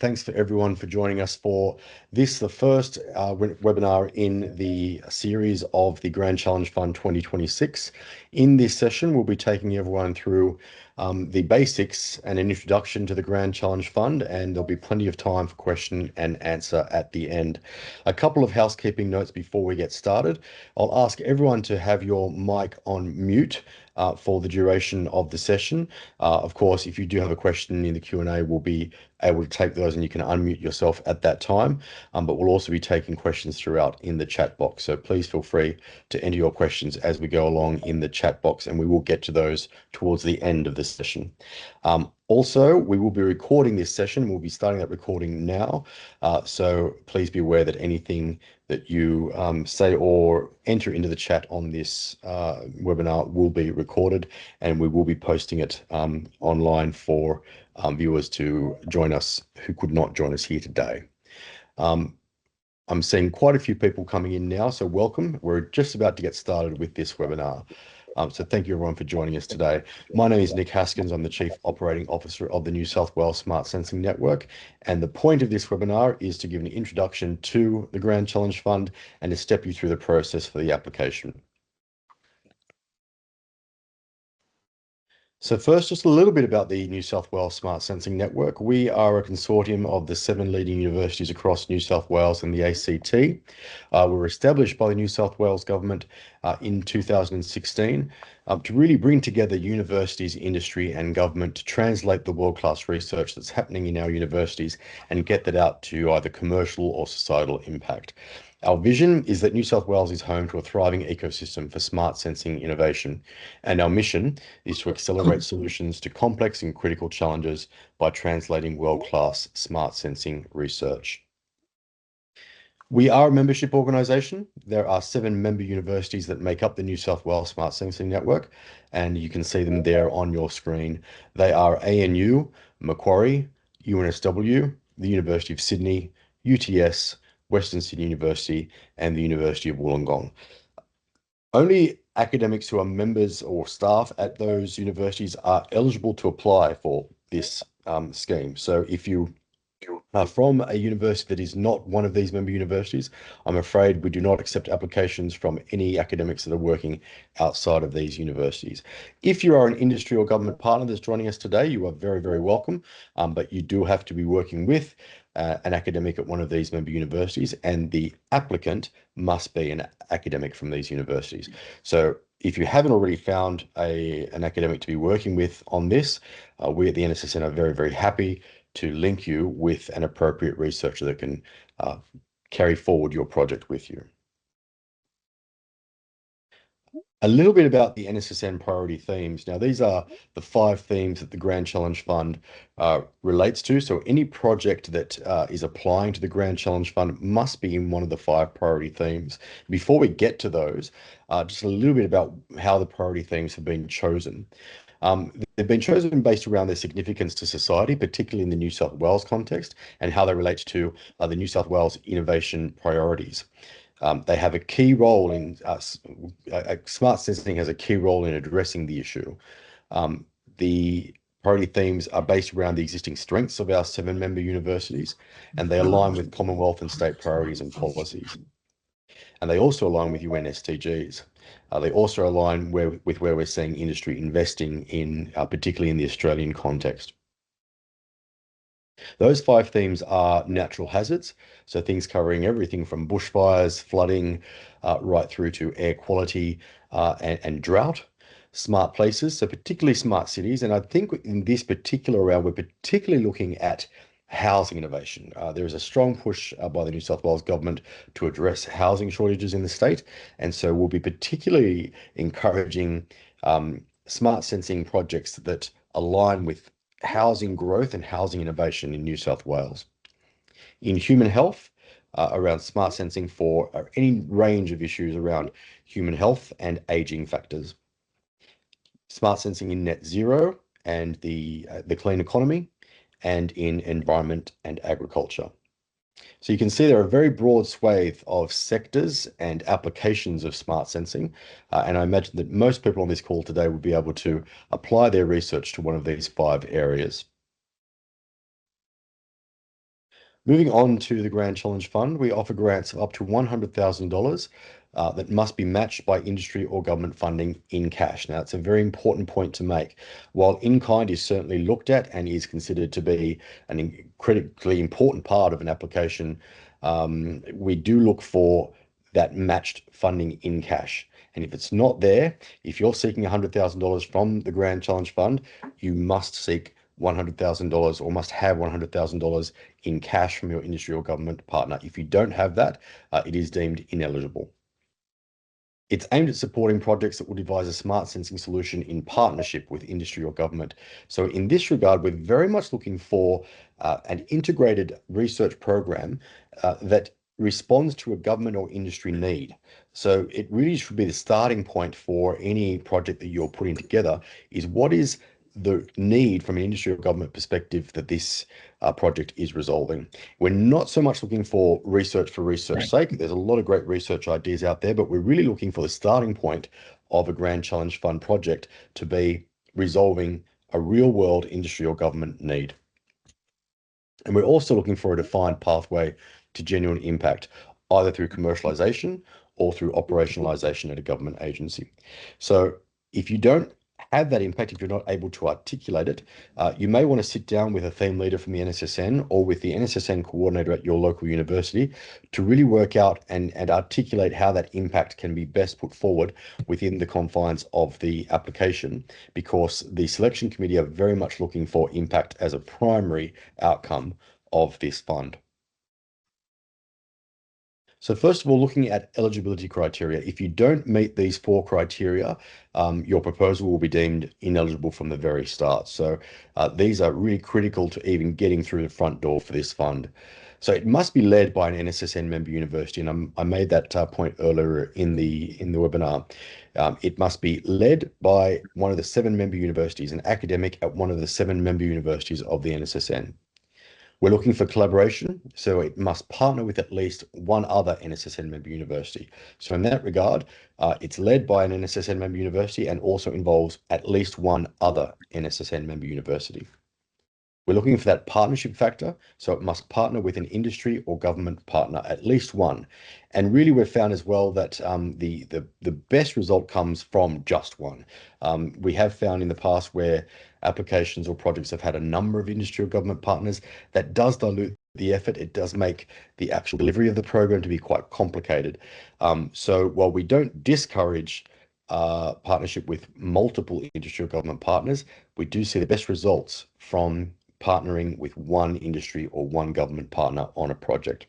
Thanks for everyone for joining us for this, the first webinar in the series of the Grand Challenge Fund 2026. In this session, we'll be taking everyone through the basics and an introduction to the Grand Challenge Fund, and there'll be plenty of time for question and answer at the end. A couple of housekeeping notes before we get started. I'll ask everyone to have your mic on mute for the duration of the session. Of course, if you do have a question in the Q&A, we'll be able to take those and you can unmute yourself at that time. But we'll also be taking questions throughout in the chat box. So please feel free to enter your questions as we go along in the chat box, and we will get to those towards the end of the session. Also, we will be recording this session. We'll be starting that recording now. So please be aware that anything that you say or enter into the chat on this webinar will be recorded, and we will be posting it online for viewers to join us who could not join us here today. I'm seeing quite a few people coming in now, so welcome. We're just about to get started with this webinar. So thank you everyone for joining us today. My name is Nick Haskins. I'm the Chief Operating Officer of the New South Wales Smart Sensing Network. And the point of this webinar is to give an introduction to the Grand Challenge Fund and to step you through the process for the application. So first, just a little bit about the New South Wales Smart Sensing Network. We are a consortium of the 7 leading universities across New South Wales and the ACT. We were established by the New South Wales government in 2016 to really bring together universities, industry and government to translate the world-class research that's happening in our universities and get that out to either commercial or societal impact. Our vision is that New South Wales is home to a thriving ecosystem for smart sensing innovation, and our mission is to accelerate solutions to complex and critical challenges by translating world-class smart sensing research. We are a membership organisation. There are 7 member universities that make up the New South Wales Smart Sensing Network, and you can see them there on your screen. They are ANU, Macquarie, UNSW, the University of Sydney, UTS, Western Sydney University, and the University of Wollongong. Only academics who are members or staff at those universities are eligible to apply for this scheme. So if you are from a university that is not one of these member universities, I'm afraid we do not accept applications from any academics that are working outside of these universities. If you are an industry or government partner that's joining us today, you are very, very welcome, but you do have to be working with an academic at one of these member universities, and the applicant must be an academic from these universities. So if you haven't already found an academic to be working with on this, we at the NSSN are very, very happy to link you with an appropriate researcher that can carry forward your project with you. A little bit about the NSSN priority themes. Now, these are the 5 themes that the Grand Challenge Fund relates to. So any project that is applying to the Grand Challenge Fund must be in one of the 5 priority themes. Before we get to those, just a little bit about how the priority themes have been chosen. They've been chosen based around their significance to society, particularly in the New South Wales context, and how they relate to the New South Wales innovation priorities. They have a key role in smart sensing has a key role in addressing the issue. The priority themes are based around the existing strengths of our 7 member universities, and they align with Commonwealth and state priorities and policies. And they also align with UN SDGs. They also align with where we're seeing industry investing in, particularly in the Australian context. Those 5 themes are natural hazards, so things covering everything from bushfires, flooding, right through to air quality and drought. Smart places, so particularly smart cities. And I think in this particular round, we're particularly looking at housing innovation. There is a strong push by the New South Wales government to address housing shortages in the state. And so we'll be particularly encouraging smart sensing projects that align with housing growth and housing innovation in New South Wales. In human health, around smart sensing for any range of issues around human health and aging factors. Smart sensing in net zero and the clean economy, and in environment and agriculture. So you can see there are a very broad swathe of sectors and applications of smart sensing. And I imagine that most people on this call today will be able to apply their research to one of these 5 areas. Moving on to the Grand Challenge Fund, we offer grants of up to $100,000 that must be matched by industry or government funding in cash. Now, it's a very important point to make. While in-kind is certainly looked at and is considered to be an critically important part of an application, we do look for that matched funding in cash. And if it's not there, if you're seeking $100,000 from the Grand Challenge Fund, you must seek $100,000 or must have $100,000 in cash from your industry or government partner. If you don't have that, it is deemed ineligible. It's aimed at supporting projects that will devise a smart sensing solution in partnership with industry or government. So in this regard, we're very much looking for an integrated research program that responds to a government or industry need. So it really should be the starting point for any project that you're putting together is what is the need from an industry or government perspective that this project is resolving. We're not so much looking for research sake. There's a lot of great research ideas out there, but we're really looking for the starting point of a Grand Challenge Fund project to be resolving a real world industry or government need. And we're also looking for a defined pathway to genuine impact, either through commercialization or through operationalization at a government agency. So if you don't have that impact, if you're not able to articulate it, you may want to sit down with a theme leader from the NSSN or with the NSSN coordinator at your local university to really work out and articulate how that impact can be best put forward within the confines of the application, because the selection committee are very much looking for impact as a primary outcome of this fund. So first of all, looking at eligibility criteria, if you don't meet these four criteria, your proposal will be deemed ineligible from the very start. So these are really critical to even getting through the front door for this fund. So it must be led by an NSSN member university, and I made that point earlier in the webinar. It must be led by one of the 7 member universities, an academic at one of the 7 member universities of the NSSN. We're looking for collaboration, so it must partner with at least one other NSSN member university. So in that regard, it's led by an NSSN member university and also involves at least one other NSSN member university. We're looking for that partnership factor, so it must partner with an industry or government partner, at least one. And really, we've found as well that the best result comes from just one. We have found in the past where applications or projects have had a number of industry or government partners, that does dilute the effort. It does make the actual delivery of the program to be quite complicated. So while we don't discourage partnership with multiple industry or government partners, we do see the best results from partnering with one industry or one government partner on a project.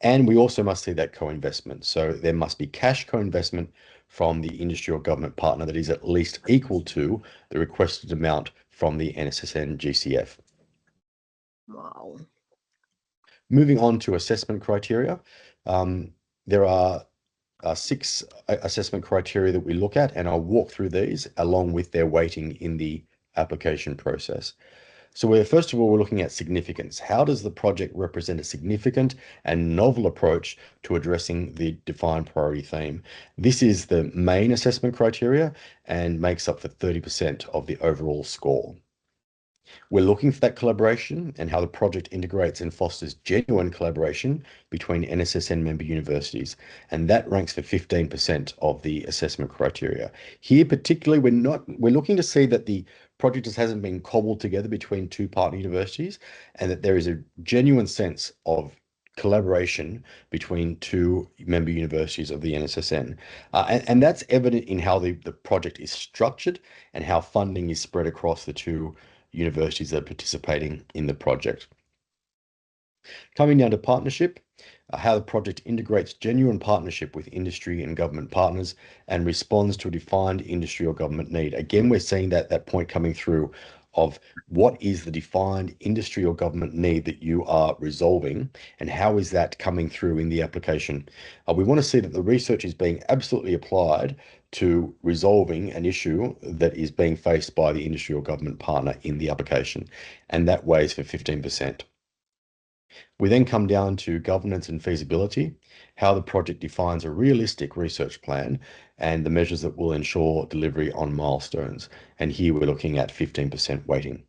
And we also must see that co-investment. So there must be cash co-investment from the industry or government partner that is at least equal to the requested amount from the NSSN GCF. Wow. Moving on to assessment criteria. There are 6 assessment criteria that we look at, and I'll walk through these along with their weighting in the application process. So first of all, we're looking at significance. How does the project represent a significant and novel approach to addressing the defined priority theme? This is the main assessment criteria and makes up for 30% of the overall score. We're looking for that collaboration and how the project integrates and fosters genuine collaboration between NSSN member universities, and that ranks for 15% of the assessment criteria. Here, particularly, we're looking to see that the project just hasn't been cobbled together between 2 partner universities, and that there is a genuine sense of collaboration between 2 member universities of the NSSN. And that's evident in how the project is structured and how funding is spread across the 2 universities that are participating in the project. Coming down to partnership, how the project integrates genuine partnership with industry and government partners and responds to a defined industry or government need. Again, we're seeing that point coming through of what is the defined industry or government need that you are resolving, and how is that coming through in the application. We want to see that the research is being absolutely applied to resolving an issue that is being faced by the industry or government partner in the application, and that weighs for 15%. We then come down to governance and feasibility, how the project defines a realistic research plan and the measures that will ensure delivery on milestones. And here we're looking at 15% weighting.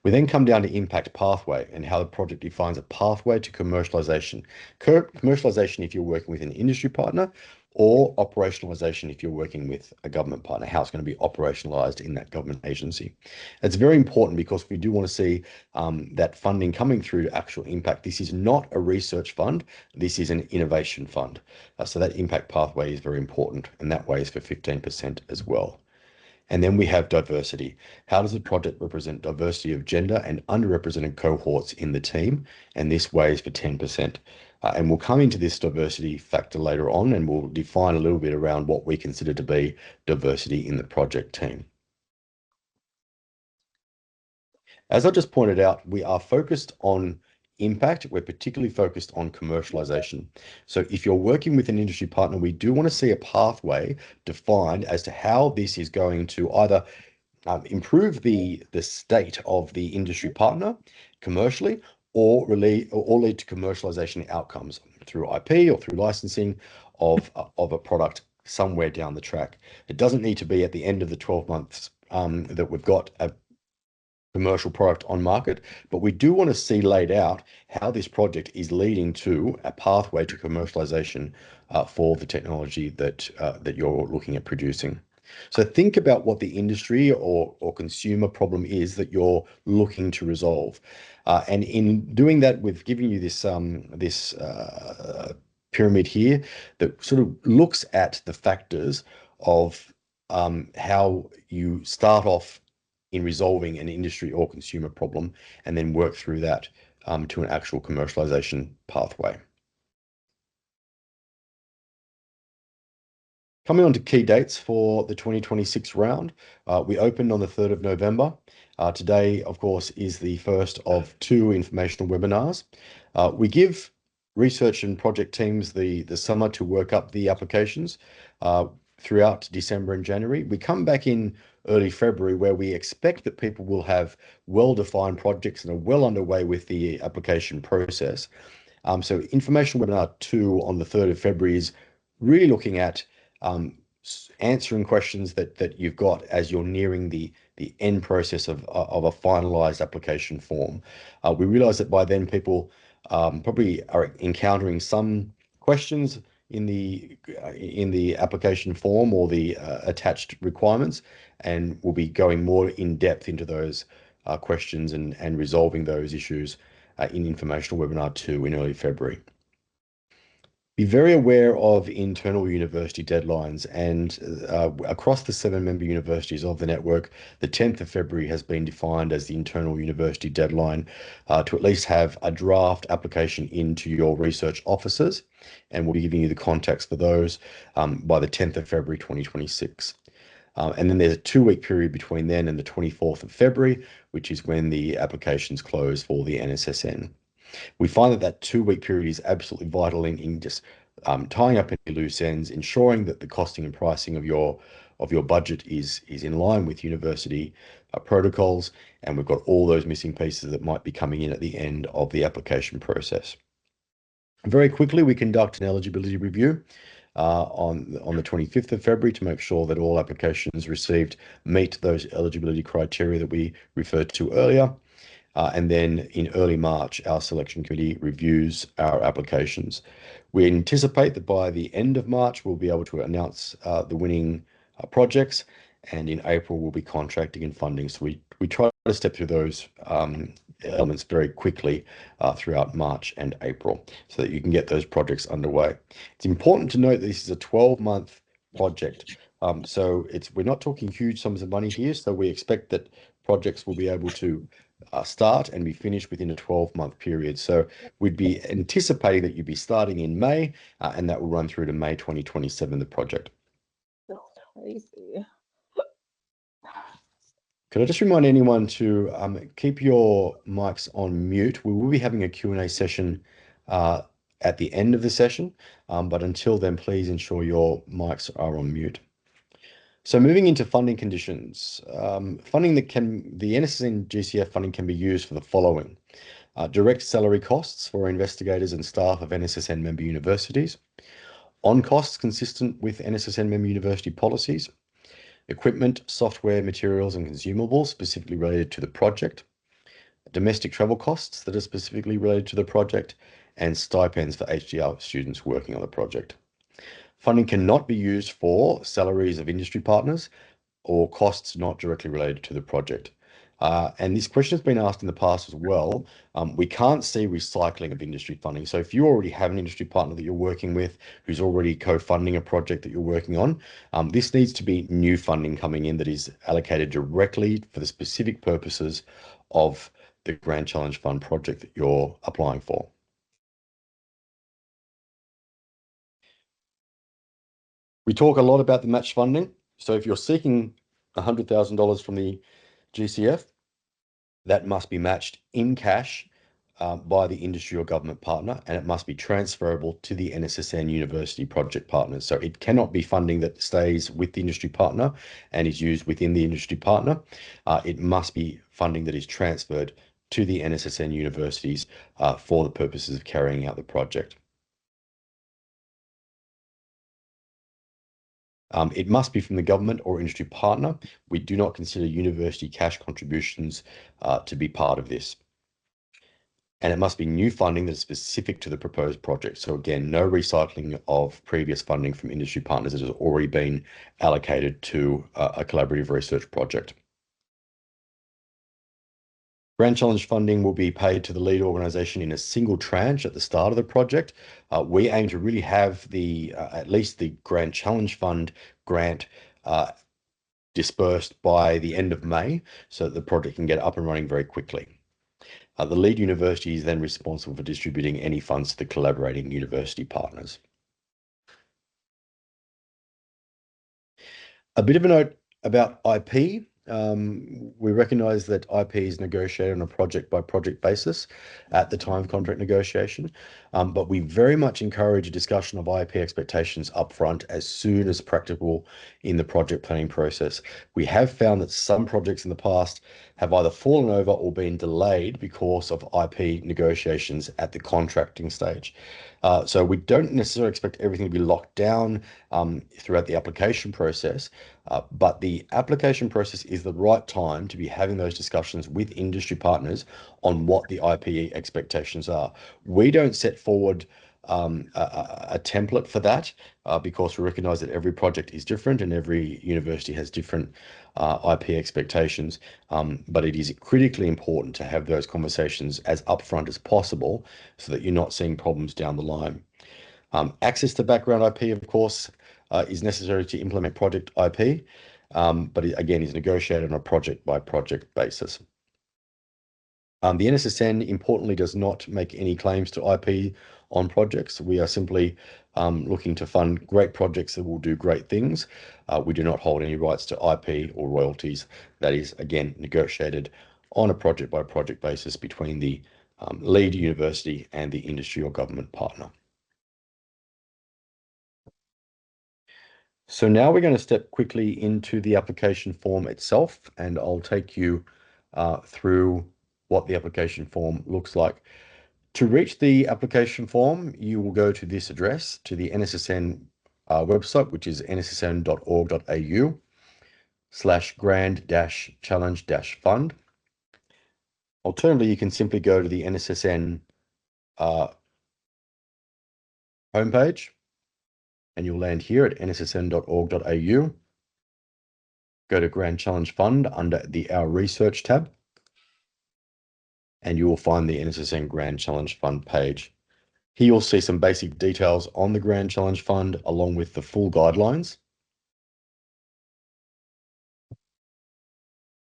We then come down to impact pathway and how the project defines a pathway to commercialization. Commercialization if you're working with an industry partner, or operationalization if you're working with a government partner, how it's going to be operationalized in that government agency. It's very important because we do want to see that funding coming through to actual impact. This is not a research fund. This is an innovation fund. So that impact pathway is very important, and that weighs for 15% as well. And then we have diversity. How does the project represent diversity of gender and underrepresented cohorts in the team? And this weighs for 10%. And we'll come into this diversity factor later on, and we'll define a little bit around what we consider to be diversity in the project team. As I just pointed out, we are focused on impact. We're particularly focused on commercialization. So if you're working with an industry partner, we do want to see a pathway defined as to how this is going to either improve the state of the industry partner commercially, or lead to commercialization outcomes through IP or through licensing of a product somewhere down the track. It doesn't need to be at the end of the 12 months that we've got a commercial product on market, but we do want to see laid out how this project is leading to a pathway to commercialization for the technology that you're looking at producing. So think about what the industry or consumer problem is that you're looking to resolve. And in doing that, we've given you this pyramid here that sort of looks at the factors of how you start off in resolving an industry or consumer problem, and then work through that to an actual commercialization pathway. Coming on to key dates for the 2026 round, we opened on the 3rd of November. Today, of course, is the first of 2 informational webinars. We give research and project teams the summer to work up the applications throughout December and January. We come back in early February where we expect that people will have well-defined projects and are well underway with the application process. So Informational Webinar 2 on the 3rd of February is really looking at answering questions that you've got as you're nearing the end process of a finalized application form. We realize that by then people probably are encountering some questions in the application form or the attached requirements, and we'll be going more in depth into those questions and resolving those issues in Informational Webinar 2 in early February. Be very aware of internal university deadlines, and across the 7 member universities of the network, the 10th of February has been defined as the internal university deadline to at least have a draft application into your research officers, and we'll be giving you the context for those by the 10th of February 2026. And then there's a 2-week period between then and the 24th of February, which is when the applications close for the NSSN. We find that 2-week period is absolutely vital in just tying up any loose ends, ensuring that the costing and pricing of your budget is in line with university protocols, and we've got all those missing pieces that might be coming in at the end of the application process. Very quickly, we conduct an eligibility review on the 25th of February to make sure that all applications received meet those eligibility criteria that we referred to earlier. And then in early March, our selection committee reviews our applications. We anticipate that by the end of March, we'll be able to announce the winning projects, and in April, we'll be contracting and funding. So we try to step through those elements very quickly throughout March and April so that you can get those projects underway. It's important to note that this is a 12-month project. So we're not talking huge sums of money here. So we expect that projects will be able to start and be finished within a 12-month period. So we'd be anticipating that you'd be starting in May, and that will run through to May 2027, the project. That's crazy. Could I just remind anyone to keep your mics on mute? We will be having a Q&A session at the end of the session, but until then, please ensure your mics are on mute. So moving into funding conditions, the NSSN GCF funding can be used for the following: direct salary costs for investigators and staff of NSSN member universities, on costs consistent with NSSN member university policies, equipment, software, materials, and consumables specifically related to the project, domestic travel costs that are specifically related to the project, and stipends for HDR students working on the project. Funding cannot be used for salaries of industry partners or costs not directly related to the project. And this question has been asked in the past as well. We can't see recycling of industry funding. So if you already have an industry partner that you're working with who's already co-funding a project that you're working on, this needs to be new funding coming in that is allocated directly for the specific purposes of the Grand Challenge Fund project that you're applying for. We talk a lot about the match funding. So if you're seeking $100,000 from the GCF, that must be matched in cash by the industry or government partner, and it must be transferable to the NSSN university project partners. So it cannot be funding that stays with the industry partner and is used within the industry partner. It must be funding that is transferred to the NSSN universities for the purposes of carrying out the project. It must be from the government or industry partner. We do not consider university cash contributions to be part of this. And it must be new funding that is specific to the proposed project. So again, no recycling of previous funding from industry partners that has already been allocated to a collaborative research project. Grand Challenge funding will be paid to the lead organisation in a single tranche at the start of the project. We aim to really have at least the Grand Challenge Fund grant dispersed by the end of May so that the project can get up and running very quickly. The lead university is then responsible for distributing any funds to the collaborating university partners. A bit of a note about IP. We recognise that IP is negotiated on a project-by-project basis at the time of contract negotiation, but we very much encourage a discussion of IP expectations upfront as soon as practical in the project planning process. We have found that some projects in the past have either fallen over or been delayed because of IP negotiations at the contracting stage. So we don't necessarily expect everything to be locked down throughout the application process, but the application process is the right time to be having those discussions with industry partners on what the IP expectations are. We don't set forward a template for that because we recognize that every project is different and every university has different IP expectations. But it is critically important to have those conversations as upfront as possible so that you're not seeing problems down the line. Access to background IP, of course, is necessary to implement project IP, but it, again, is negotiated on a project-by-project basis. The NSSN, importantly, does not make any claims to IP on projects. We are simply looking to fund great projects that will do great things. We do not hold any rights to IP or royalties. That is, again, negotiated on a project-by-project basis between the lead university and the industry or government partner. So now we're going to step quickly into the application form itself, and I'll take you through what the application form looks like. To reach the application form, you will go to this address, to the NSSN website, which is nssn.org.au/grand-challenge-fund. Alternatively, you can simply go to the NSSN homepage, and you'll land here at nssn.org.au. Go to Grand Challenge Fund under the Our Research tab, and you will find the NSSN Grand Challenge Fund page. Here you'll see some basic details on the Grand Challenge Fund along with the full guidelines.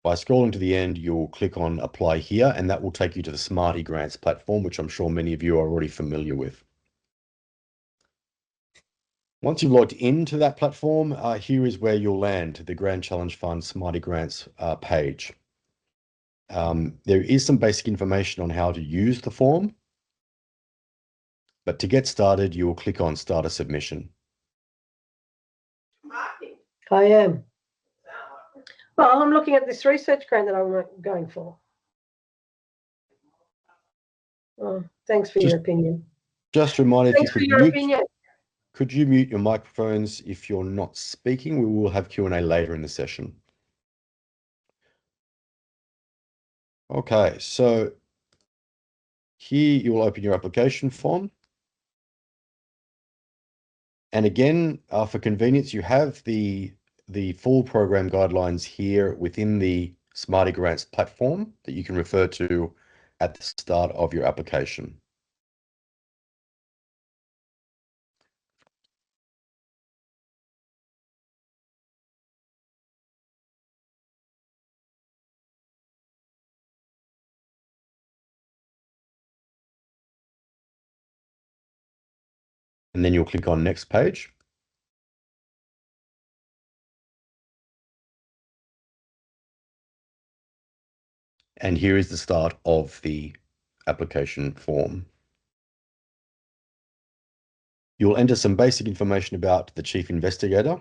By scrolling to the end, you'll click on Apply Here, and that will take you to the Smarty Grants platform, which I'm sure many of you are already familiar with. Once you've logged into that platform, here is where you'll land, the Grand Challenge Fund Smarty Grants page. There is some basic information on how to use the form, but to get started, you will click on Start a Submission. I am. Well, I'm looking at this research grant that I'm going for. Oh, thanks for your opinion. Just a reminder, Thanks for your opinion. Could you mute your microphones if you're not speaking? We will have Q&A later in the session. Okay, so here you will open your application form. And again, for convenience, you have the full program guidelines here within the Smarty Grants platform that you can refer to at the start of your application. And then you'll click on next page. And here is the start of the application form. You'll enter some basic information about the chief investigator.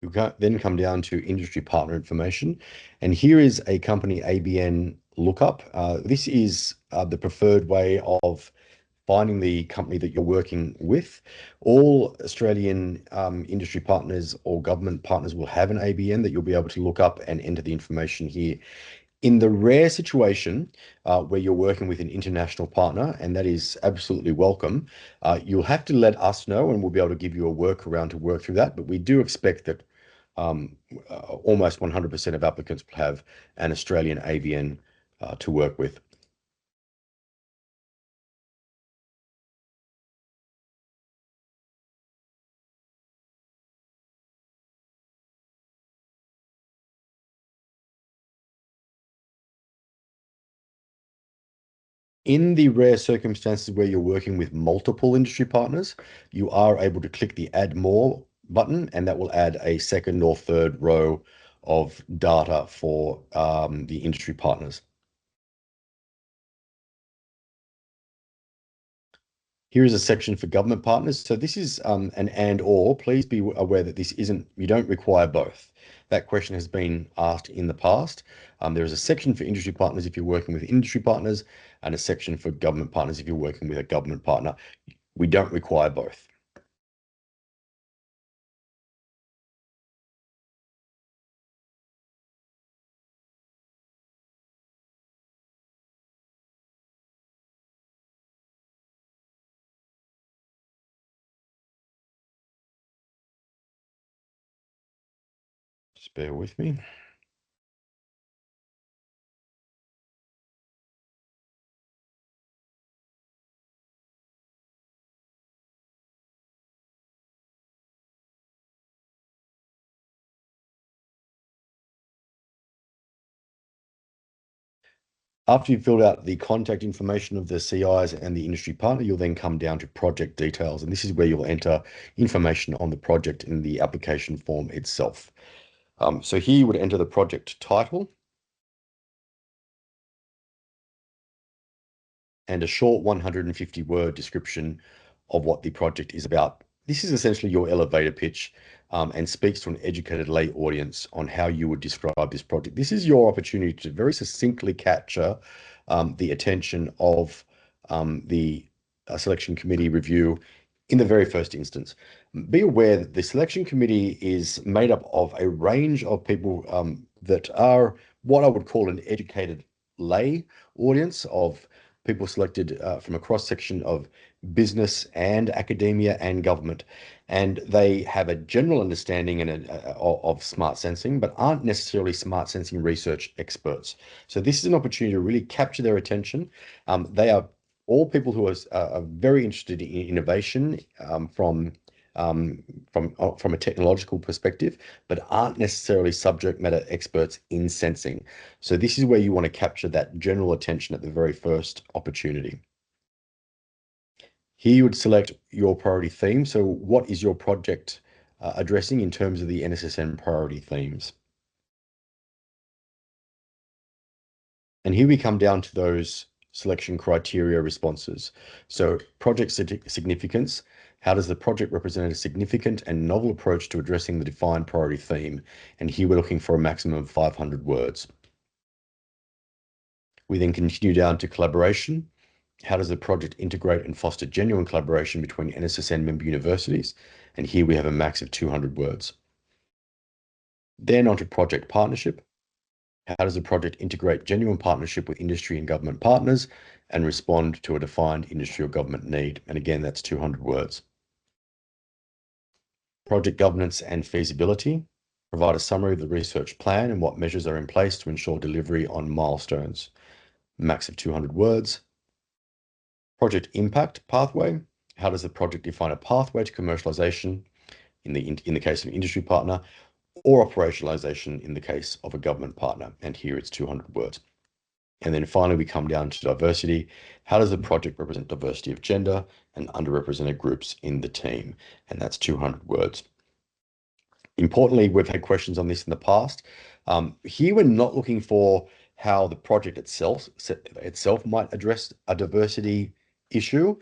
You then come down to industry partner information. And here is a company ABN lookup. This is the preferred way of finding the company that you're working with. All Australian industry partners or government partners will have an ABN that you'll be able to look up and enter the information here. In the rare situation where you're working with an international partner, and that is absolutely welcome, you'll have to let us know and we'll be able to give you a workaround to work through that. But we do expect that almost 100% of applicants will have an Australian ABN to work with. In the rare circumstances where you're working with multiple industry partners, you are able to click the Add More button, and that will add a second or third row of data for the industry partners. Here is a section for government partners. So this is an and or. Please be aware that this isn't, you don't require both. That question has been asked in the past. There is a section for industry partners if you're working with industry partners, and a section for government partners if you're working with a government partner. We don't require both. Just bear with me. After you've filled out the contact information of the CIs and the industry partner, you'll then come down to project details. And this is where you'll enter information on the project in the application form itself. So here you would enter the project title and a short 150-word description of what the project is about. This is essentially your elevator pitch and speaks to an educated lay audience on how you would describe this project. This is your opportunity to very succinctly capture the attention of the selection committee review in the very first instance. Be aware that the selection committee is made up of a range of people that are what I would call an educated lay audience of people selected from a cross section of business and academia and government. And they have a general understanding of smart sensing, but aren't necessarily smart sensing research experts. So this is an opportunity to really capture their attention. They are all people who are very interested in innovation um, from a technological perspective, but aren't necessarily subject matter experts in sensing. So this is where you want to capture that general attention at the very first opportunity. Here you would select your priority theme. So what is your project addressing in terms of the NSSN priority themes? And here we come down to those selection criteria responses. So project significance, how does the project represent a significant and novel approach to addressing the defined priority theme? And here we're looking for a maximum of 500 words. We then continue down to collaboration. How does the project integrate and foster genuine collaboration between NSSN member universities? And here we have a max of 200 words. Then onto project partnership. How does the project integrate genuine partnership with industry and government partners and respond to a defined industry or government need? And again, that's 200 words. Project governance and feasibility. Provide a summary of the research plan and what measures are in place to ensure delivery on milestones. Max of 200 words. Project impact pathway. How does the project define a pathway to commercialization in the case of an industry partner, or operationalization in the case of a government partner? And here it's 200 words. And then finally, we come down to diversity. How does the project represent diversity of gender and underrepresented groups in the team? And that's 200 words. Importantly, we've had questions on this in the past. Here, we're not looking for how the project itself might address a diversity issue.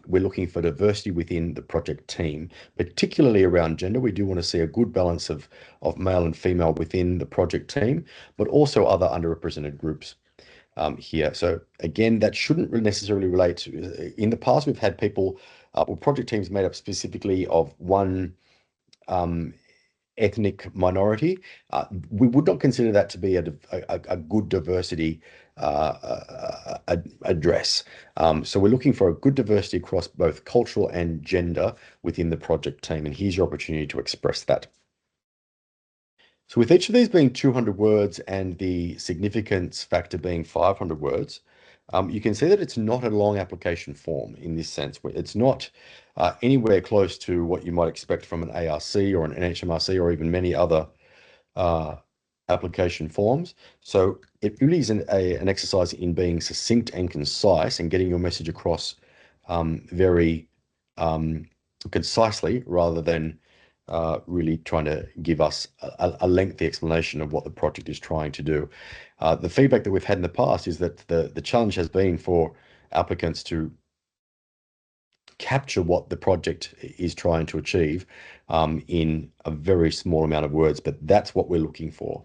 We're looking for diversity within the project team, particularly around gender. We do want to see a good balance of male and female within the project team, but also other underrepresented groups here. So again, that shouldn't necessarily relate to, in the past, we've had people, or project teams made up specifically of one ethnic minority. We would not consider that to be a good diversity address. So we're looking for a good diversity across both cultural and gender within the project team. And here's your opportunity to express that. So with each of these being 200 words and the significance factor being 500 words, you can see that it's not a long application form in this sense. It's not anywhere close to what you might expect from an ARC or an NHMRC or even many other uh, application forms. So it really is an exercise in being succinct and concise and getting your message across very concisely rather than really trying to give us a lengthy explanation of what the project is trying to do. The feedback that we've had in the past is that the challenge has been for applicants to capture what the project is trying to achieve in a very small amount of words, but that's what we're looking for.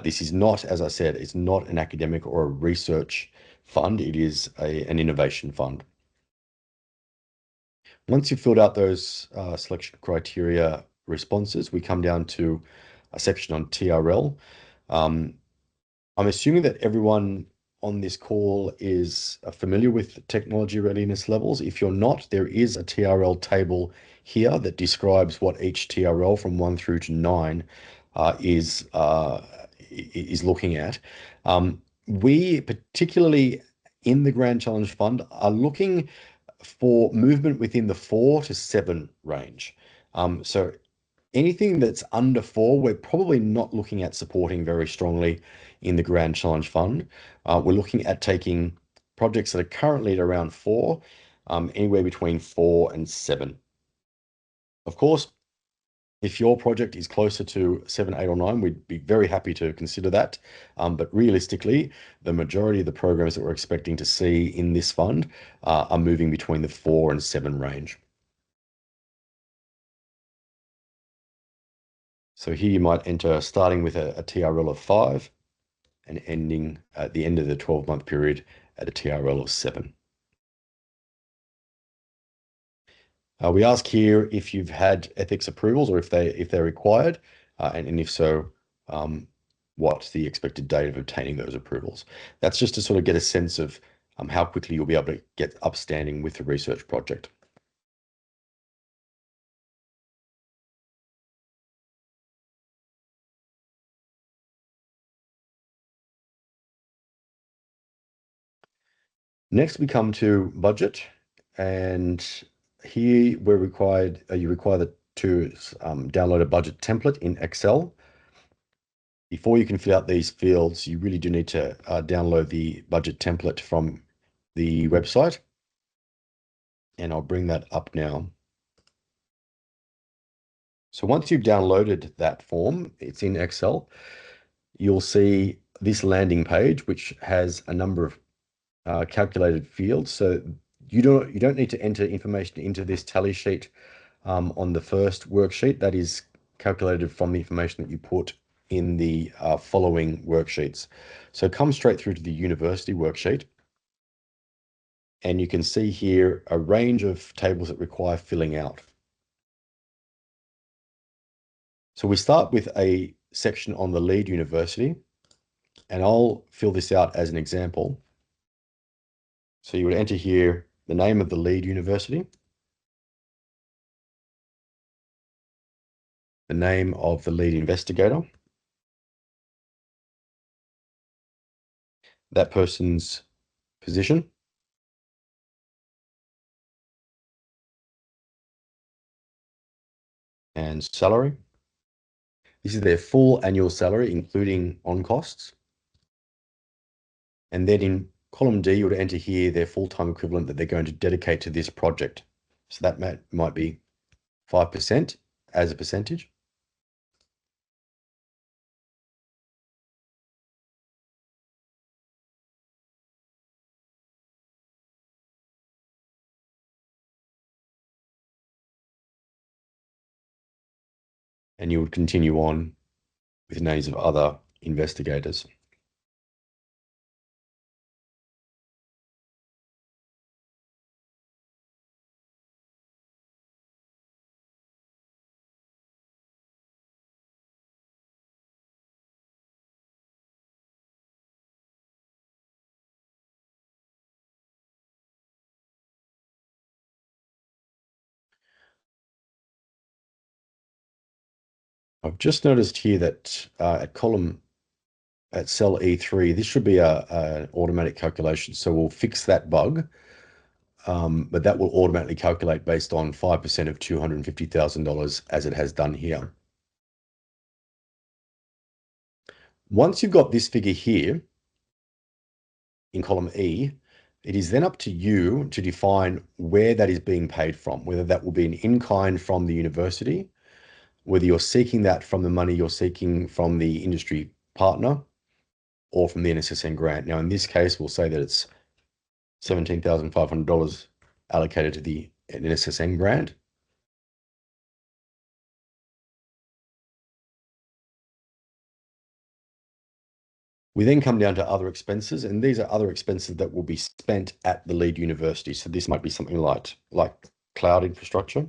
This is not, as I said, it's not an academic or a research fund. It is an innovation fund. Once you've filled out those selection criteria responses, we come down to a section on TRL. I'm assuming that everyone on this call is familiar with technology readiness levels. If you're not, there is a TRL table here that describes what each TRL from 1 through to 9 is looking at. We, particularly in the Grand Challenge Fund, are looking for movement within the 4 to 7 range. So anything that's under 4, we're probably not looking at supporting very strongly in the Grand Challenge Fund. We're looking at taking projects that are currently at around 4, anywhere between 4 and 7. Of course, if your project is closer to 7, 8, or 9, we'd be very happy to consider that. But realistically, the majority of the programs that we're expecting to see in this fund are moving between the 4 and 7 range. So here you might enter starting with a TRL of 5 and ending at the end of the 12-month period at a TRL of 7. We ask here if you've had ethics approvals or if they're required, and if so, what's the expected date of obtaining those approvals. That's just to sort of get a sense of how quickly you'll be able to get upstanding with the research project. Next, we come to budget, and here we're required, you require to download a budget template in Excel. Before you can fill out these fields, you really do need to download the budget template from the website. And I'll bring that up now. So once you've downloaded that form, it's in Excel, you'll see this landing page, which has a number of calculated fields. So you don't need to enter information into this tally sheet on the first worksheet. That is calculated from the information that you put in the following worksheets. So come straight through to the university worksheet. And you can see here a range of tables that require filling out. So we start with a section on the lead university, and I'll fill this out as an example. So you would enter here the name of the lead university, the name of the lead investigator, that person's position, and salary. This is their full annual salary, including on costs. And then in column D, you would enter here their full-time equivalent that they're going to dedicate to this project. So that might be 5% as a percentage. And you would continue on with names of other investigators. I've just noticed here that at cell E3, this should be an automatic calculation. So we'll fix that bug, but that will automatically calculate based on 5% of $250,000 as it has done here. Once you've got this figure here in column E, it is then up to you to define where that is being paid from, whether that will be an in-kind from the university, whether you're seeking that from the money you're seeking from the industry partner, or from the NSSN grant. Now, in this case, we'll say that it's $17,500 allocated to the NSSN grant. We then come down to other expenses, and these are other expenses that will be spent at the lead university. So this might be something like cloud infrastructure.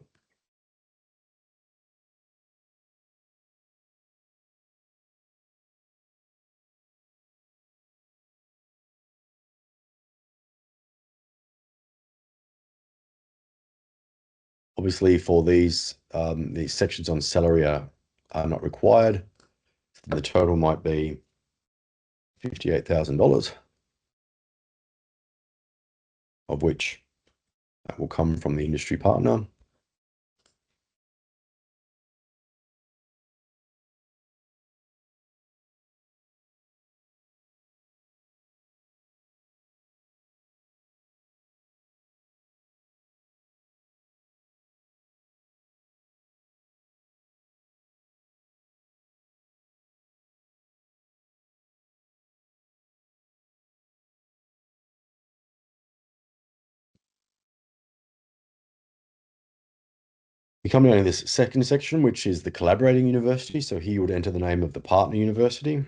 Obviously, for these sections on salary are not required. The total might be $58,000, of which that will come from the industry partner. We come down to this second section, which is the collaborating university. So here you would enter the name of the partner university.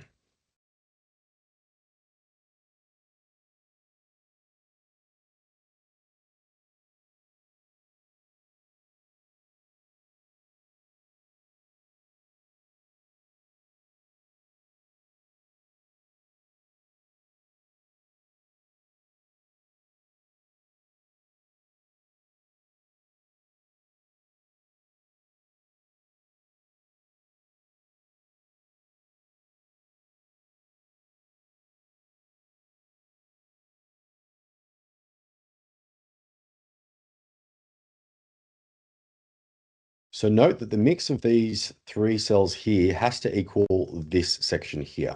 So note that the mix of these three cells here has to equal this section here.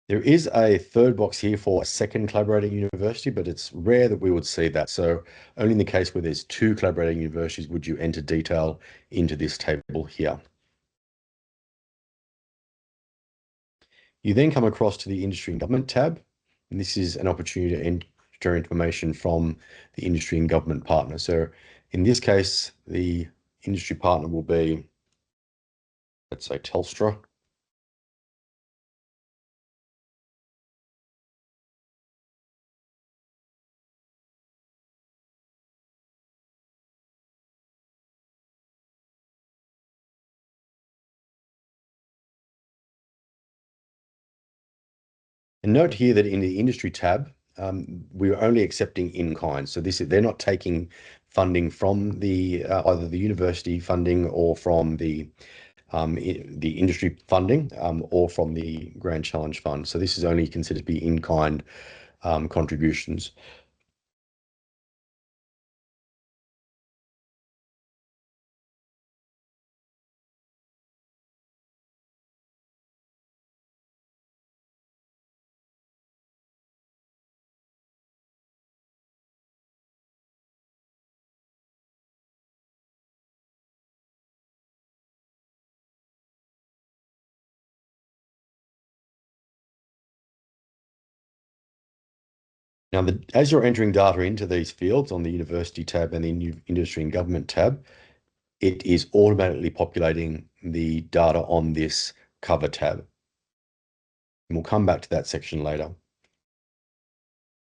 There is a third box here for a second collaborating university, but it's rare that we would see that. So only in the case where there's two collaborating universities would you enter detail into this table here. You then come across to the Industry and Government tab, and this is an opportunity to enter information from the industry and government partner. So in this case, the industry partner will be, let's say, Telstra. And note here that in the industry tab, we're only accepting in kind. So they're not taking funding from the either the university funding or from the industry funding or from the Grand Challenge Fund. So this is only considered to be in kind contributions. Now, as you're entering data into these fields on the University tab and the Industry and Government tab, it is automatically populating the data on this cover tab. And we'll come back to that section later.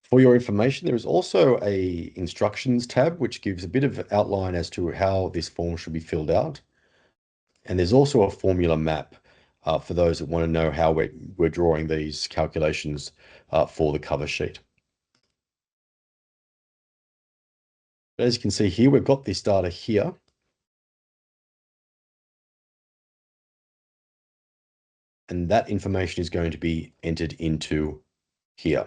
For your information, there is also a instructions tab, which gives a bit of outline as to how this form should be filled out. And there's also a formula map for those that want to know how we're drawing these calculations for the cover sheet. But as you can see here, we've got this data here. And that information is going to be entered into here.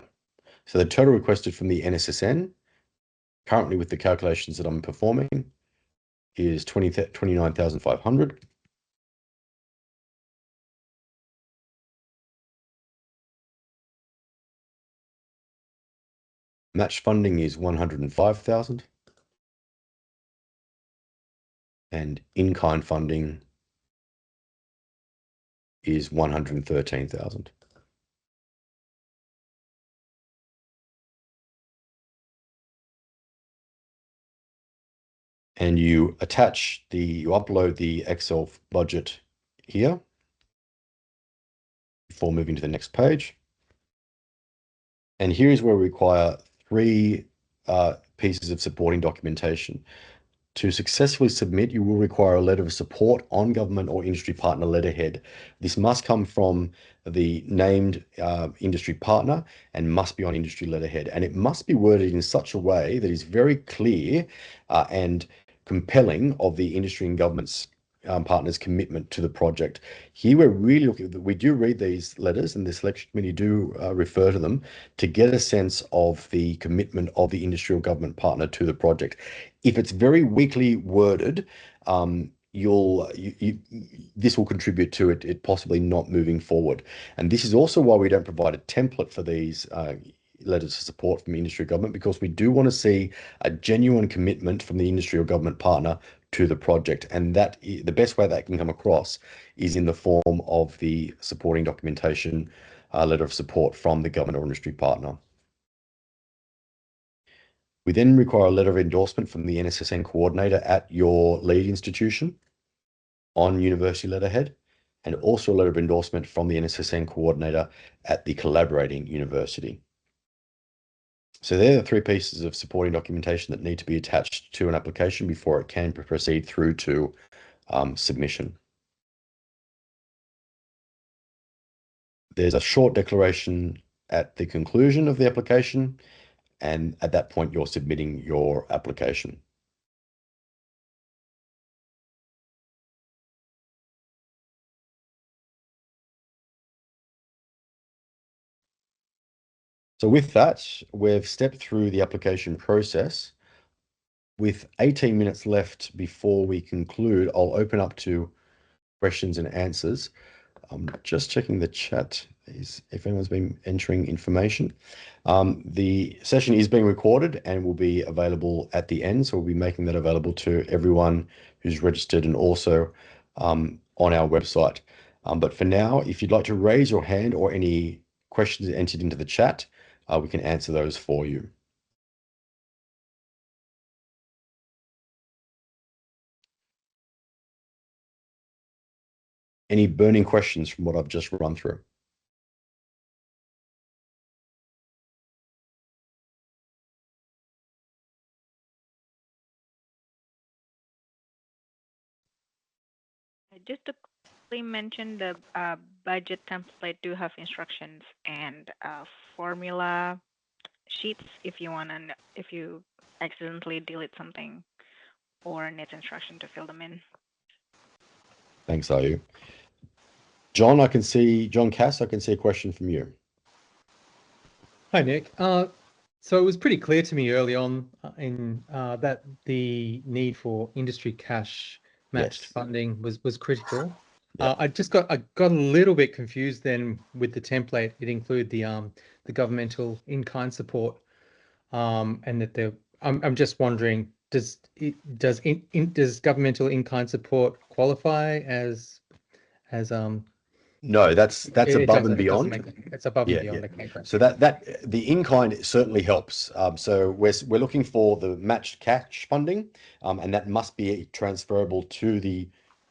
So the total requested from the NSSN, currently with the calculations that I'm performing, is 29,500. Match funding is 105,000. And in-kind funding is 113,000. And you upload the Excel budget here before moving to the next page. And here is where we require three pieces of supporting documentation. To successfully submit, you will require a letter of support on government or industry partner letterhead. This must come from the named industry partner and must be on industry letterhead. And it must be worded in such a way that is very clear and compelling of the industry and government's partners' commitment to the project. Here we're really looking, we do read these letters and the selection committee do refer to them to get a sense of the commitment of the industry or government partner to the project. If it's very weakly worded, this will contribute to it possibly not moving forward. And this is also why we don't provide a template for these letters of support from industry or government, because we do want to see a genuine commitment from the industry or government partner to the project. And that the best way that can come across is in the form of the supporting documentation letter of support from the government or industry partner. We then require a letter of endorsement from the NSSN coordinator at your lead institution on university letterhead, and also a letter of endorsement from the NSSN coordinator at the collaborating university. So they're the three pieces of supporting documentation that need to be attached to an application before it can proceed through to submission. There's a short declaration at the conclusion of the application, and at that point, you're submitting your application. So with that, we've stepped through the application process. With 18 minutes left before we conclude, I'll open up to questions and answers. I'm just checking the chat if anyone's been entering information. The session is being recorded and will be available at the end, so we'll be making that available to everyone who's registered and also on our website. But for now, if you'd like to raise your hand or any questions entered into the chat, we can answer those for you. Any burning questions from what I've just run through? Just to quickly mention, the budget template do have instructions and formula sheets if you accidentally delete something or needs instruction to fill them in. Thanks, Ayu. John Cass, I can see a question from you. Hi, Nick. So it was pretty clear to me early on in that the need for industry cash matched funding was critical. Yeah. I got a little bit confused then with the template. It included the governmental in-kind support, and that I'm just wondering, does governmental in-kind support qualify as No, that's above and beyond. It's above and Yeah, beyond. yeah. Okay, great. So that the in-kind certainly helps. So we're looking for the matched cash funding, and that must be transferable to the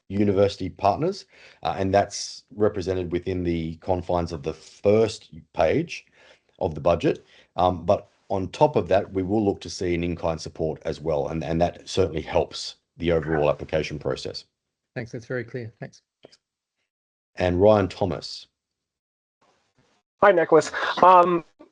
university partners, and that's represented within the confines of the first page of the budget. But on top of that, we will look to see an in-kind support as well, and that certainly helps the overall application process. Thanks. That's very clear. Thanks. And Ryan Thomas. Hi, Nicholas.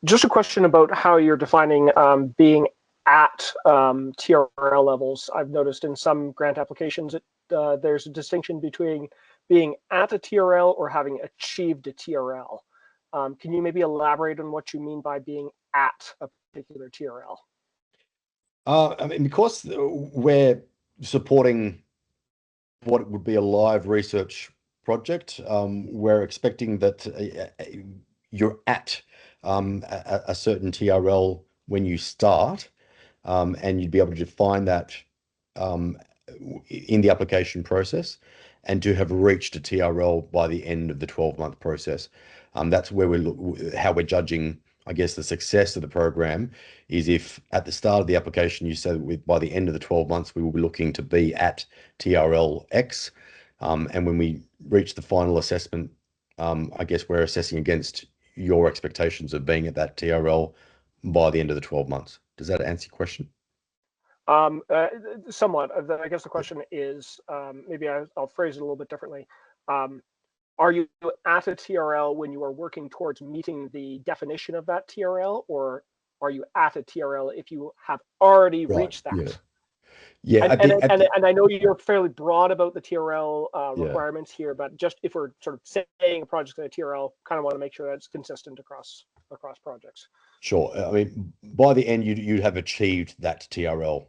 Just a question about how you're defining being at TRL levels. I've noticed in some grant applications there's a distinction between being at a TRL or having achieved a TRL. Can you maybe elaborate on what you mean by being at a particular TRL? I mean, because we're supporting what would be a live research project, we're expecting that you're at a certain TRL when you start, and you'd be able to define that in the application process and to have reached a TRL by the end of the 12-month process. That's where how we're judging, I guess, the success of the program is if at the start of the application you said by the end of the 12 months we will be looking to be at TRL X, and when we reach the final assessment, I guess we're assessing against your expectations of being at that TRL by the end of the 12 months. Does that answer your question? Somewhat. I guess the question is, maybe I'll phrase it a little bit differently. Are you at a TRL when you are working towards meeting the definition of that TRL, or are you at a TRL if you have already reached that? Yeah. Yeah, and I know you're fairly broad about the TRL requirements here, but just if we're sort of saying a project at a TRL, kind of want to make sure that's consistent across projects. Sure. I mean, by the end, you'd have achieved that TRL.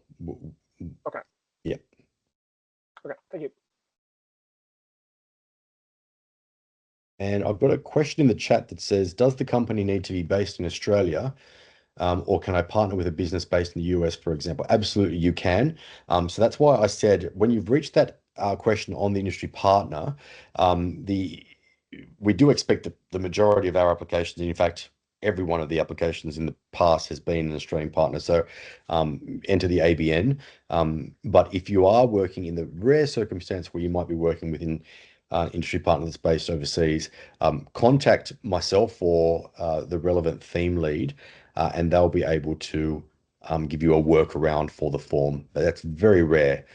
Okay. Yeah. Okay. Thank you. And I've got a question in the chat that says, does the company need to be based in Australia? Or can I partner with a business based in the US, for example? Absolutely, you can. So that's why I said when you've reached that question on the industry partner, we do expect that the majority of our applications, in fact, every one of the applications in the past has been an Australian partner. So enter the ABN. But if you are working in the rare circumstance where you might be working within industry partner that's based overseas, contact myself or the relevant theme lead, and they'll be able to give you a workaround for the form. But that's very rare.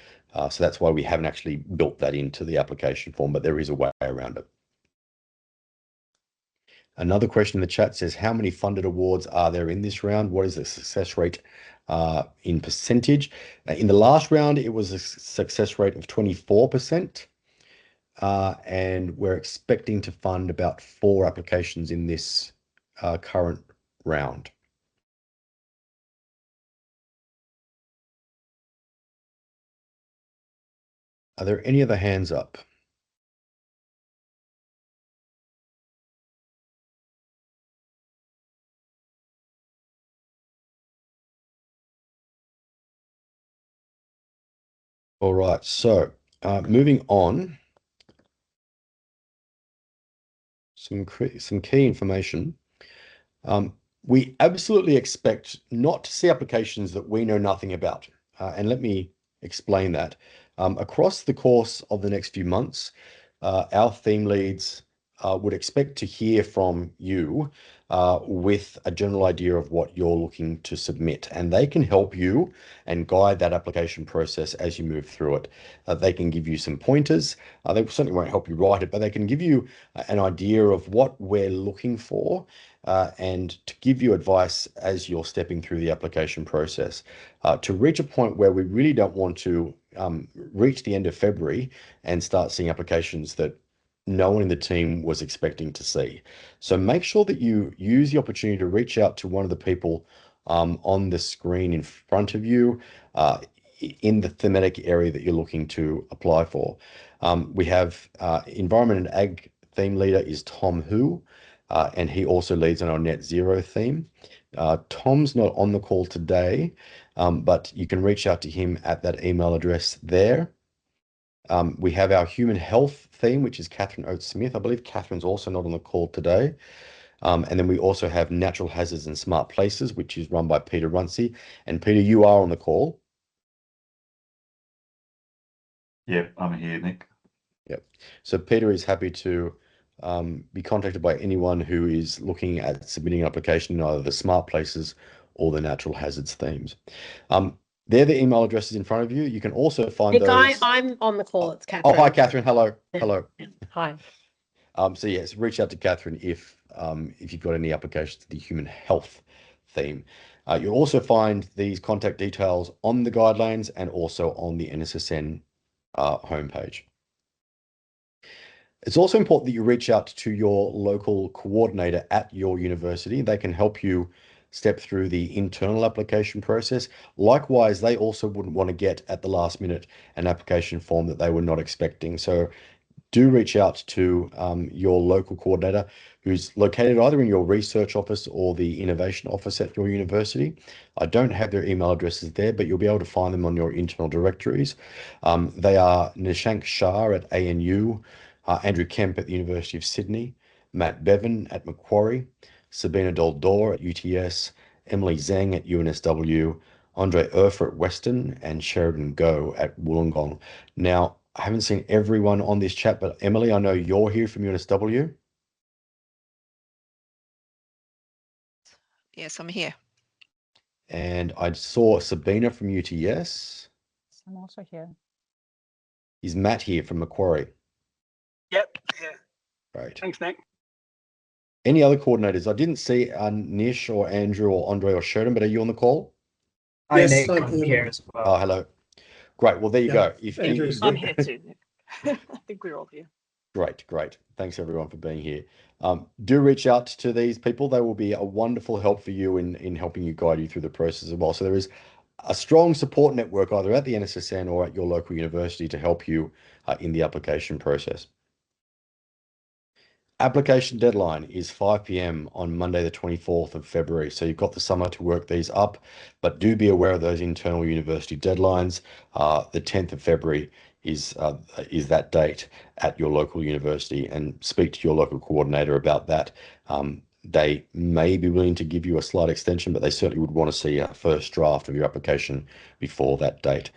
So that's why we haven't actually built that into the application form, but there is a way around it. Another question in the chat says, how many funded awards are there in this round? What is the success rate in percentage? In the last round, it was a success rate of 24%. And we're expecting to fund about 4 applications in this current round. Are there any other hands up? All right, so moving on, some key information. We absolutely expect not to see applications that we know nothing about. And let me explain that. Across the course of the next few months, our theme leads would expect to hear from you with a general idea of what you're looking to submit. And they can help you and guide that application process as you move through it. They can give you some pointers. They certainly won't help you write it, but they can give you an idea of what we're looking for and to give you advice as you're stepping through the application process. To reach a point where we really don't want to reach the end of February and start seeing applications that no one in the team was expecting to see. So make sure that you use the opportunity to reach out to one of the people on the screen in front of you in the thematic area that you're looking to apply for. We have Environment and Ag theme leader is Tom Hu, and he also leads on our net zero theme. Tom's not on the call today, but you can reach out to him at that email address there. We have our human health theme, which is Catherine Oates-Smith. I believe Catherine's also not on the call today. And then we also have natural hazards and smart places, which is run by Peter Runcie. And Peter, you are on the call. Yep, I'm here, Nick. Yep. So Peter is happy to be contacted by anyone who is looking at submitting an application in either the smart places or the natural hazards themes. They're the email addresses in front of you. You can also find Nick, those. I'm on the call. It's Catherine. Oh, hi, Catherine. Hello. Hello. Hi. So yes, reach out to Catherine if you've got any applications to the human health theme. You'll also find these contact details on the guidelines and also on the NSSN homepage. It's also important that you reach out to your local coordinator at your university. They can help you step through the internal application process. Likewise, they also wouldn't want to get at the last minute an application form that they were not expecting. So do reach out to your local coordinator who's located either in your research office or the innovation office at your university. I don't have their email addresses there, but you'll be able to find them on your internal directories. They are Nishank Shah at ANU, Andrew Kemp at the University of Sydney, Matt Bevan at Macquarie, Sabina Doldor at UTS, Emily Zhang at UNSW, Andre Urfer at Western, and Sheridan Go at Wollongong. Now, I haven't seen everyone on this chat, but Emily, I know you're here from UNSW. Yes, I'm here. And I saw Sabina from UTS. I'm also here. Is Matt here from Macquarie? Yep. Yeah. Right. Thanks, Nick. Any other coordinators? I didn't see Nish or Andrew or Andre or Sheridan, but are you on the call? Hi, Yes, Nick. I'm I'm here as well. Oh, hello. Great. Well, there you Yeah, go. If Andrew's I'm here too. I think we're all here. Great. Thanks everyone for being here. Do reach out to these people. They will be a wonderful help for you in helping you guide you through the process as well. So there is a strong support network either at the NSSN or at your local university to help you in the application process. Application deadline is 5 p.m. on Monday, the 24th of February. So you've got the summer to work these up, but do be aware of those internal university deadlines. The 10th of February is that date at your local university, and speak to your local coordinator about that. they may be willing to give you a slight extension, but they certainly would want to see a first draft of your application before that date.